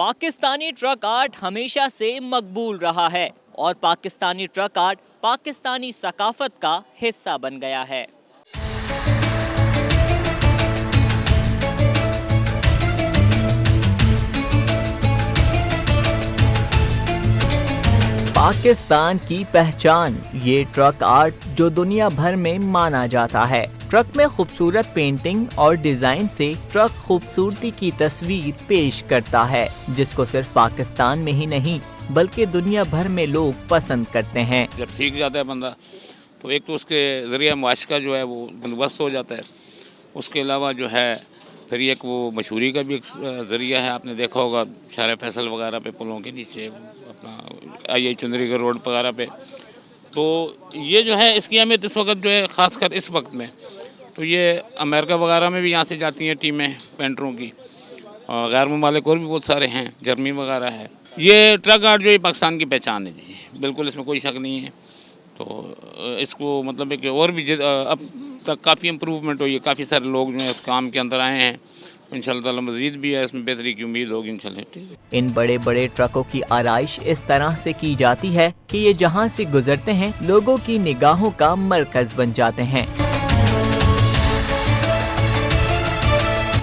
Pakistani truck art हमेशा से मकबूल रहा है और पाकिस्तानी ट्रक आर्ट पाकिस्तानी सकाफत का हिस्सा बन गया है। पाकिस्तान की पहचान ये ट्रक आर्ट जो दुनिया भर में माना जाता है। ट्रक में खूबसूरत पेंटिंग और डिजाइन से ट्रक खूबसूरती की तस्वीर पेश करता है, जिसको सिर्फ पाकिस्तान में ही नहीं बल्कि दुनिया भर में लोग पसंद करते हैं। जब सीख जाता है बंदा तो एक तो उसके ज़रिए माश का जो है वो बंदोबस्त हो जाता है। उसके अलावा जो है फिर एक वो मशहूरी का भी एक ज़रिया है। आपने देखा होगा शार फैसल वगैरह पे पुलों के नीचे अपना आई चुंदरीगढ़ रोड वगैरह पे, तो ये जो है इसकी अहमियत इस वक्त जो है ख़ासकर इस वक्त में तो ये अमेरिका वगैरह में भी यहाँ से जाती हैं टीमें पेंटरों की, और गैर ममालिक और भी बहुत सारे हैं, जर्मनी वगैरह है। ये ट्रक आर्ट जो है पाकिस्तान की पहचान है जी, बिल्कुल इसमें कोई शक नहीं है। तो इसको मतलब है कि और भी अब तक काफ़ी इम्प्रूवमेंट हुई है, काफ़ी सारे लोग जो है इस काम के अंदर आए हैं। इंशाल्लाह ताला मज़ीद भी है, इसमें बेहतरी की उम्मीद होगी इंशाल्लाह। इन बड़े बड़े ट्रकों की आराइश इस तरह से की जाती है कि ये जहां से गुजरते हैं लोगों की निगाहों का मरकज बन जाते हैं।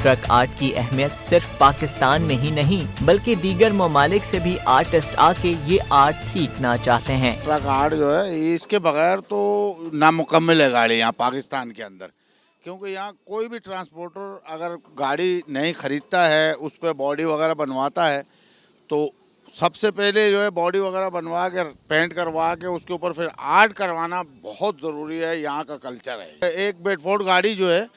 ट्रक आर्ट की अहमियत सिर्फ पाकिस्तान में ही नहीं बल्कि दीगर ममालिक से भी आर्टिस्ट आके ये आर्ट सीखना चाहते हैं। ट्रक आर्ट जो है इसके बगैर तो नामुकम्मल है गाड़ी यहाँ पाकिस्तान के अंदर, क्योंकि यहाँ कोई भी ट्रांसपोर्टर अगर गाड़ी नहीं ख़रीदता है, उस पर बॉडी वगैरह बनवाता है, तो सबसे पहले जो है बॉडी वगैरह बनवा के पेंट करवा के उसके ऊपर फिर आर्ट करवाना बहुत ज़रूरी है। यहाँ का कल्चर है। एक बेडफोर्ड गाड़ी जो है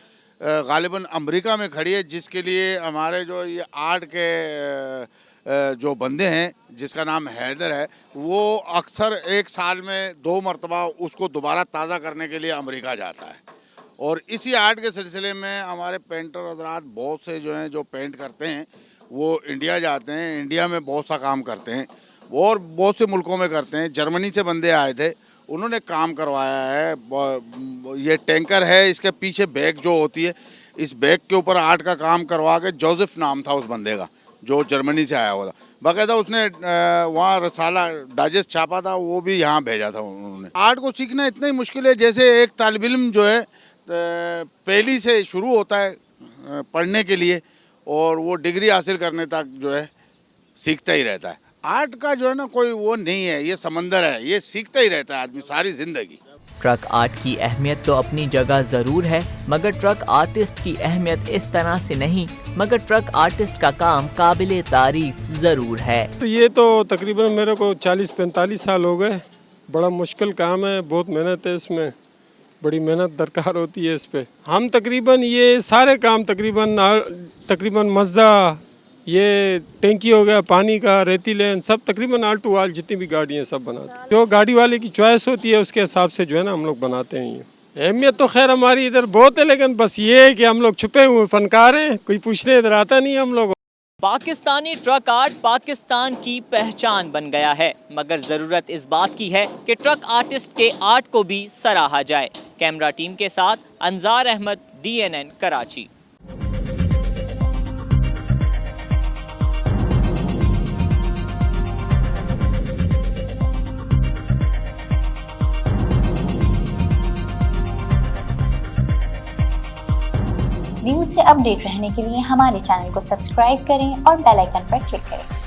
गालिबन अमेरिका में खड़ी है, जिसके लिए हमारे जो ये आर्ट के जो बंदे हैं जिसका नाम हैदर है, वो अक्सर एक साल में 2 मरतबा उसको दोबारा ताज़ा करने के लिए अमेरिका जाता है। और इसी आर्ट के सिलसिले में हमारे पेंटर हजरात बहुत से जो हैं जो पेंट करते हैं वो इंडिया जाते हैं, इंडिया में बहुत सा काम करते हैं और बहुत से मुल्कों में करते हैं। जर्मनी से बंदे आए थे, उन्होंने काम करवाया है। ये टैंकर है, इसके पीछे बैग जो होती है, इस बैग के ऊपर आर्ट का काम करवा के, जोसेफ नाम था उस बंदे का जो जर्मनी से आया हुआ था, बाकायदा उसने वहाँ रसाला डाइजेस्ट छापा था, वो भी यहाँ भेजा था उन्होंने। आर्ट को सीखना इतना ही मुश्किल है जैसे एक तालिब इल्म जो है पहली से शुरू होता है पढ़ने के लिए और वो डिग्री हासिल करने तक जो है सीखता ही रहता है। आर्ट का जो है ना कोई वो नहीं है, ये समंदर है, ये सीखता ही रहता है आदमी सारी ज़िंदगी। ट्रक आर्ट की अहमियत तो अपनी जगह ज़रूर है, मगर ट्रक आर्टिस्ट की अहमियत इस तरह से नहीं, मगर ट्रक आर्टिस्ट का काम काबिले तारीफ ज़रूर है। तो ये तो तकरीबन मेरे को 40-45 साल हो गए। बड़ा मुश्किल काम है, बहुत मेहनत है इसमें, बड़ी मेहनत दरकार होती है इस पे। हम तकरीबन ये सारे काम तकरीबन मज़दा, ये टैंकी हो गया पानी का, रेतीलेन, सब तकरीबन आल टू आल जितनी भी गाड़ी हैं सब बनाते हैं। जो गाड़ी वाले की चॉइस होती है उसके हिसाब से जो है ना हम लोग बनाते हैं। ये अहमियत तो खैर हमारी इधर बहुत है, लेकिन बस ये है कि हम लोग छुपे हुए फनकार हैं, कोई पूछने इधर आता नहीं हम लोग। पाकिस्तानी ट्रक आर्ट पाकिस्तान की पहचान बन गया है, मगर ज़रूरत इस बात की है कि ट्रक आर्टिस्ट के आर्ट को भी सराहा जाए। कैमरा टीम के साथ अंजार अहमद, DNN कराची। न्यूज़ से अपडेट रहने के लिए हमारे चैनल को सब्सक्राइब करें और बेल आइकन पर क्लिक करें।